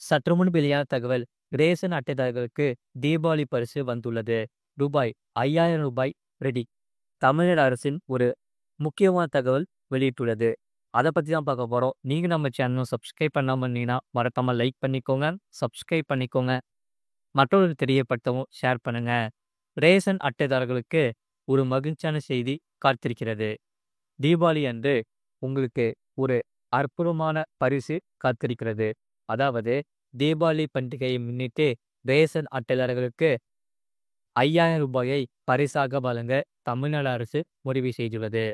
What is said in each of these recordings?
சற்றுமுன் வெளியான தகவல். ரேஷன் அட்டைதாரர்களுக்கு தீபாவளி பரிசு வந்துள்ளது. ரூபாய் 5000 ரெடி. தமிழக அரசின் ஒரு முக்கியமான தகவல் வெளியிட்டுள்ளது. அதை பற்றி தான் பார்க்க போகிறோம். நீங்கள் நம்ம சேனலும் சப்ஸ்கிரைப் பண்ணாமல் இருந்தீங்கன்னா மறக்காமல் லைக் பண்ணிக்கோங்க, சப்ஸ்கிரைப் பண்ணிக்கோங்க, மற்றவர்களுக்கு தெரியப்படுத்தவும் ஷேர் பண்ணுங்க. ரேஷன் அட்டைதாரர்களுக்கு ஒரு மகிழ்ச்சியான செய்தி காத்திருக்கிறது. தீபாவளி அன்று உங்களுக்கு ஒரு அற்புதமான பரிசு காத்திருக்கிறது. அதாவது தீபாவளி பண்டிகையை முன்னிட்டு ரேஷன் அட்டைதாரர்களுக்கு 5000 பரிசாக வழங்க தமிழ்நாடு அரசு முடிவு செய்துள்ளது.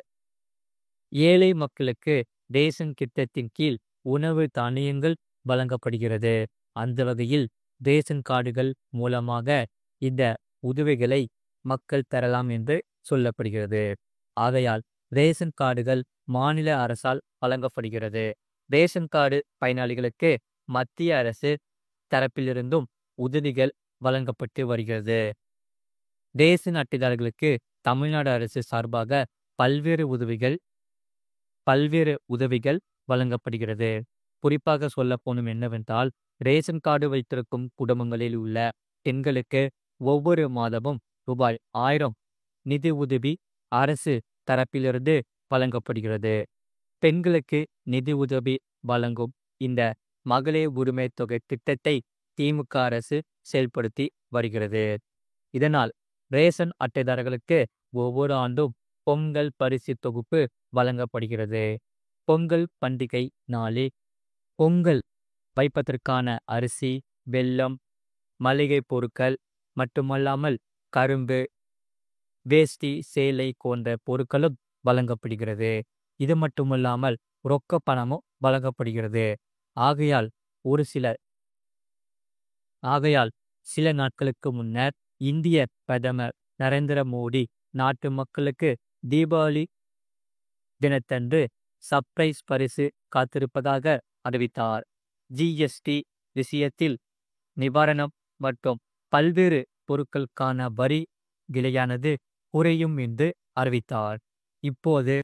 ஏழை மக்களுக்கு ரேஷன் திட்டத்தின் கீழ் உணவு தானியங்கள் வழங்கப்படுகிறது. அந்த வகையில் ரேஷன் கார்டுகள் மூலமாக இந்த உதவிகளை மக்கள் பெறலாம் என்று சொல்லப்படுகிறது. ஆகையால் ரேஷன் கார்டுகள் மாநில அரசால் வழங்கப்படுகிறது. ரேஷன் கார்டு பயனாளிகளுக்கு மத்திய அரசு தரப்பிலிருந்தும் உதவிகள் வழங்கப்பட்டு வருகிறது. ரேஷன் அட்டைதாரர்களுக்கு தமிழ்நாடு அரசு சார்பாக பல்வேறு உதவிகள் வழங்கப்படுகிறது. குறிப்பாக சொல்ல போனும் என்னவென்றால், ரேஷன் கார்டு வைத்திருக்கும் குடும்பங்களில் உள்ள பெண்களுக்கு ஒவ்வொரு மாதமும் ரூபாய் 1000 நிதி உதவி அரசு தரப்பிலிருந்து வழங்கப்படுகிறது. பெண்களுக்கு நிதி உதவி வழங்கும் இந்த மகளிர் உரிமை தொகை திட்டத்தை திமுக அரசு செயல்படுத்தி வருகிறது. இதனால் ரேஷன் அட்டைதாரர்களுக்கு ஒவ்வொரு ஆண்டும் பொங்கல் பரிசு தொகுப்பு வழங்கப்படுகிறது. பொங்கல் பண்டிகை நாளில் பொங்கல் வைப்பதற்கான அரிசி, வெல்லம், மளிகை பொருட்கள் மட்டுமல்லாமல் கரும்பு, வேஷ்டி, சேலை போன்ற பொருட்களும் வழங்கப்படுகிறது. இது மட்டுமல்லாமல் ரொக்க பணமும் வழங்கப்படுகிறது. ஆகையால் சில நாட்களுக்கு முன்னர் இந்திய பிரதமர் நரேந்திர மோடி நாட்டு மக்களுக்கு தீபாவளி தினத்தன்று சர்ப்ரைஸ் பரிசு காத்திருப்பதாக அறிவித்தார். ஜிஎஸ்டி விஷயத்தில் நிவாரணம் மற்றும் பல்வேறு பொருட்களுக்கான வரி விலையானது குறையும் என்று அறிவித்தார். இப்போது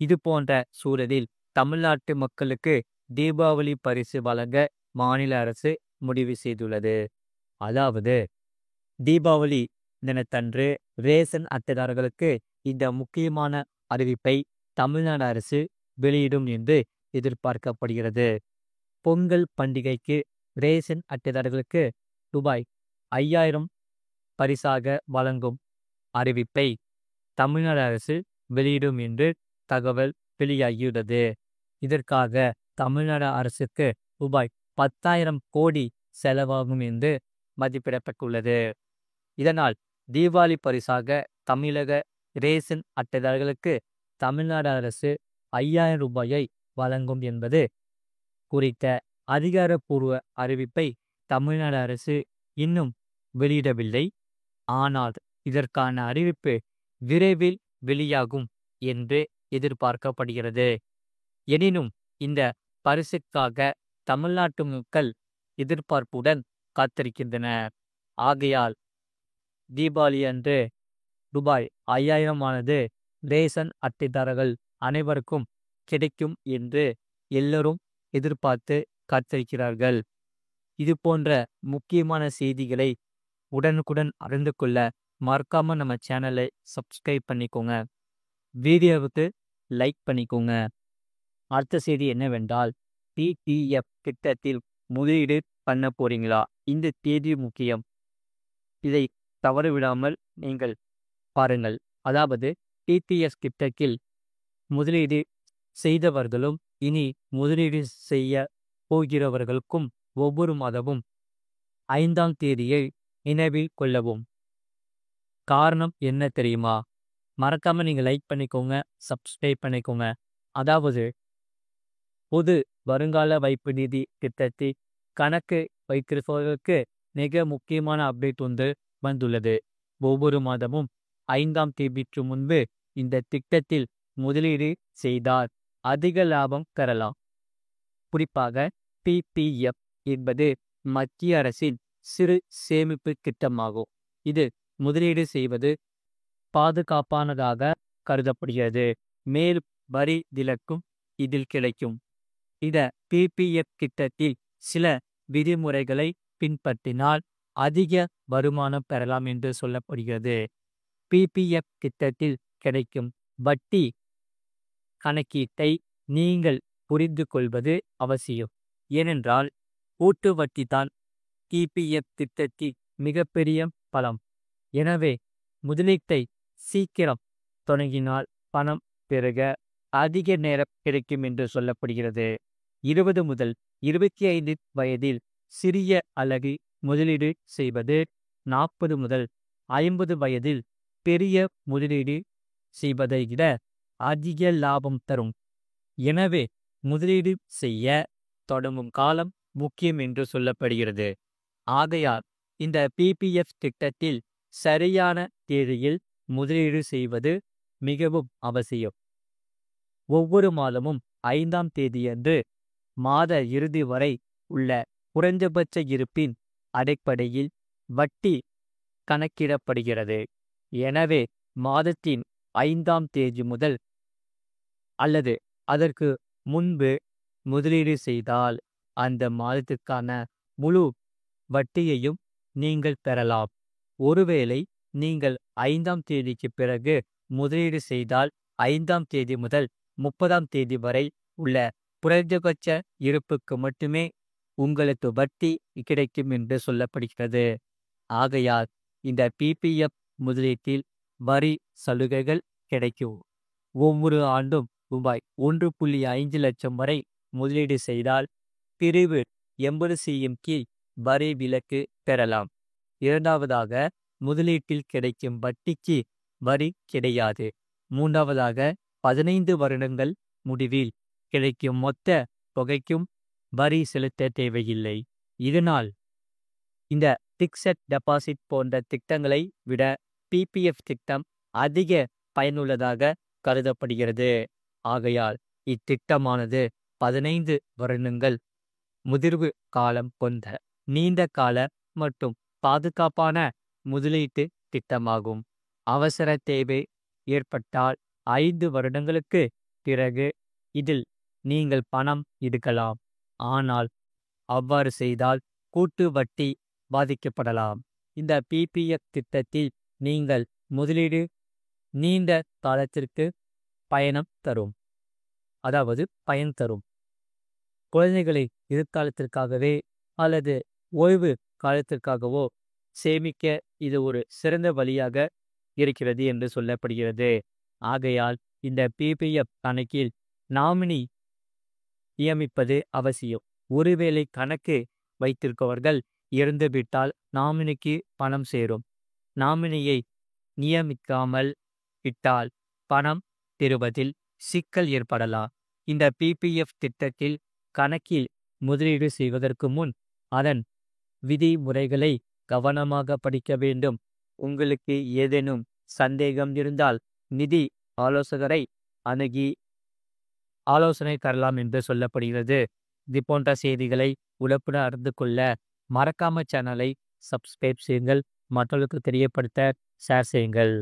இது போன்ற சூழலில் தமிழ்நாட்டு மக்களுக்கு தீபாவளி பரிசு வழங்க மாநில அரசு முடிவு செய்துள்ளது. அதாவது தீபாவளி தினத்தன்று ரேஷன் அட்டைதாரர்களுக்கு இந்த முக்கியமான அறிவிப்பை தமிழ்நாடு அரசு வெளியிடும் என்று எதிர்பார்க்கப்படுகிறது. பொங்கல் பண்டிகைக்கு ரேஷன் அட்டைதாரர்களுக்கு ரூபாய் 5000 பரிசாக வழங்கும் அறிவிப்பை தமிழ்நாடு அரசு வெளியிடும் என்று தகவல் வெளியாகியுள்ளது. இதற்காக தமிழ்நாடு அரசுக்கு ரூபாய் 10,000 கோடி செலவாகும் என்று மதிப்பிடப்பட்டுள்ளது. இதனால் தீபாவளி பரிசாக தமிழக ரேஷன் அட்டைதாரர்களுக்கு தமிழ்நாடு அரசு 5000 வழங்கும் என்பது குறித்த அதிகாரப்பூர்வ அறிவிப்பை தமிழ்நாடு அரசு இன்னும் வெளியிடவில்லை. ஆனால் இதற்கான அறிவிப்பு விரைவில் வெளியாகும் என்று எதிர்பார்க்கப்படுகிறது. எனினும் இந்த பரிசுக்காக தமிழ்நாட்டு மக்கள் எதிர்பார்ப்புடன் காத்திருக்கின்றனர். ஆகையால் தீபாவளி அன்று ரூபாய் 5000 ரேஷன் அட்டைதாரர்கள் அனைவருக்கும் கிடைக்கும் என்று எல்லோரும் எதிர்பார்த்து காத்திருக்கிறார்கள். இது போன்ற முக்கியமான செய்திகளை உடனுக்குடன் அறிந்து கொள்ள மறக்காம நம்ம சேனலை சப்ஸ்கிரைப் பண்ணிக்கோங்க, வீடியோவுக்கு லைக் பண்ணிக்கோங்க. அடுத்த செய்தி என்னவென்றால், டிடிஎஃப் திட்டத்தில் முதலீடு பண்ண போறீங்களா? இந்த தேதி முக்கியம். இதை தவறவிடாமல் நீங்கள் பாருங்கள். அதாவது டிடிஎஸ் திட்டத்தில் முதலீடு செய்தவர்களும் இனி முதலீடு செய்ய போகிறவர்களுக்கும் ஒவ்வொரு மாதமும் 5ஆம் தேதியை நினைவில் கொள்ளவும். காரணம் என்ன தெரியுமா? மறக்காம நீங்க லைக் பண்ணிக்கோங்க, சப்ஸ்கிரைப் பண்ணிக்கோங்க. அதாவது பொது வருங்கால வைப்பு நிதி திட்டத்தில் கணக்கு வைத்திருப்பவர்களுக்கு மிக முக்கியமான அப்டேட் ஒன்று வந்துள்ளது. ஒவ்வொரு மாதமும் 5ஆம் தேதிக்கு முன்பு இந்த திட்டத்தில் முதலீடு செய்தால் அதிக லாபம் பெறலாம். குறிப்பாக பிபிஎஃப் என்பது மத்திய அரசின் சிறு சேமிப்பு திட்டமாகும். இது முதலீடு செய்வது பாதுகாப்பானதாக கருதப்படுகிறது. மேலும் வரி விலக்கும் இதில் கிடைக்கும். இந்த பிபிஎஃப் திட்டத்தில் சில விதிமுறைகளை பின்பற்றினால் அதிக வருமானம் பெறலாம் என்று சொல்லப்படுகிறது. பிபிஎஃப் திட்டத்தில் கிடைக்கும் வட்டி கணக்கீட்டை நீங்கள் புரிந்து கொள்வது அவசியம். ஏனென்றால் கூட்டு வட்டி தான் பிபிஎஃப் திட்டத்தின் மிகப்பெரிய பலம். எனவே முதலீட்டை சீக்கிரம் தொடங்கினால் பணம் பெருக அதிக நேரம் கிடைக்கும் என்று சொல்லப்படுகிறது. 20 முதல் 25 வயதில் சிறிய அளவு முதலீடு செய்வது 40 முதல் 50 வயதில் பெரிய முதலீடு செய்வதை விட அதிக லாபம் தரும். எனவே முதலீடு செய்ய தொடங்கும் காலம் முக்கியம் என்று சொல்லப்படுகிறது. ஆகையால் இந்த பிபிஎஃப் திட்டத்தில் சரியான தேதியில் முதலீடு செய்வது மிகவும் அவசியம். ஒவ்வொரு மாதமும் 5ஆம் தேதியன்று மாத இறுதி வரை உள்ள குறைந்தபட்ச இருப்பின் அடிப்படையில் வட்டி கணக்கிடப்படுகிறது. எனவே மாதத்தின் 5ஆம் தேதி முதல் அல்லது அதற்கு முன்பு முதலீடு செய்தால் அந்த மாதத்திற்கான முழு வட்டியையும் நீங்கள் பெறலாம். ஒருவேளை நீங்கள் 5ஆம் தேதிக்கு பிறகு முதலீடு செய்தால் 5ஆம் தேதி முதல் 30ஆம் தேதி வரை உள்ள குறைந்தபட்ச இருப்புக்கு மட்டுமே உங்களுக்கு வட்டி கிடைக்கும் என்று சொல்லப்படுகிறது. ஆகையால் இந்த பிபிஎஃப் முதலீட்டில் வரி சலுகைகள் கிடைக்கும். ஒவ்வொரு ஆண்டும் ரூபாய் 1.5 லட்சம் வரை முதலீடு செய்தால் பிரிவு 80C கீழ் வரி விலக்கு பெறலாம். இரண்டாவதாக முதலீட்டில் கிடைக்கும் வட்டிக்கு வரி கிடையாது. மூன்றாவதாக 15 வருடங்கள் முடிவில் கிடைக்கும் மொத்த தொகைக்கும் வரி செலுத்த தேவையில்லை. இதனால் இந்த பிக்ஸட் டெபாசிட் போன்ற திட்டங்களை விட பிபிஎஃப் திட்டம் அதிக பயனுள்ளதாக கருதப்படுகிறது. ஆகையால் இத்திட்டமானது 15 வருடங்கள் முதிர்வு காலம் கொண்ட நீண்ட கால மற்றும் பாதுகாப்பான முதலீட்டு திட்டமாகும். அவசர தேவை ஏற்பட்டால் 5 வருடங்களுக்கு பிறகு இதில் நீங்கள் பணம் எடுக்கலாம். ஆனால் அவ்வாறு செய்தால் கூட்டு வட்டி பாதிக்கப்படலாம். இந்த பிபிஎஃப் திட்டத்தில் நீங்கள் முதலீடு நீண்ட காலத்திற்கு பயன் தரும். குழந்தைகளை எதிர்காலத்திற்காகவே அல்லது ஓய்வு காலத்திற்காகவோ சேமிக்க இது ஒரு சிறந்த வழியாக இருக்கிறது என்று சொல்லப்படுகிறது. ஆகையால் இந்த பிபிஎஃப் கணக்கில் நாமினி நியமிப்பது அவசியம். ஒருவேளை கணக்கு வைத்திருப்பவர்கள் இறந்துவிட்டால் நாமினிக்கு பணம் சேரும். நாமினியை நியமிக்காமல் விட்டால் பணம் பெறுவதில் சிக்கல் ஏற்படலாம். இந்த பிபிஎஃப் திட்டத்தில் கணக்கில் முதலீடு செய்வதற்கு முன் அதன் விதிமுறைகளை கவனமாக படிக்க வேண்டும். உங்களுக்கு ஏதேனும் சந்தேகம் இருந்தால் நிதி ஆலோசகரை அணுகி ஆலோசனை தரலாம் என்று சொல்லப்படுகிறது. இது போன்ற செய்திகளை உடனுக்குடன் அறிந்து கொள்ள மறக்காம சேனலை சப்ஸ்கிரைப் செய்யுங்கள். மற்றவர்களுக்கு தெரியப்படுத்த ஷேர் செய்யுங்கள்.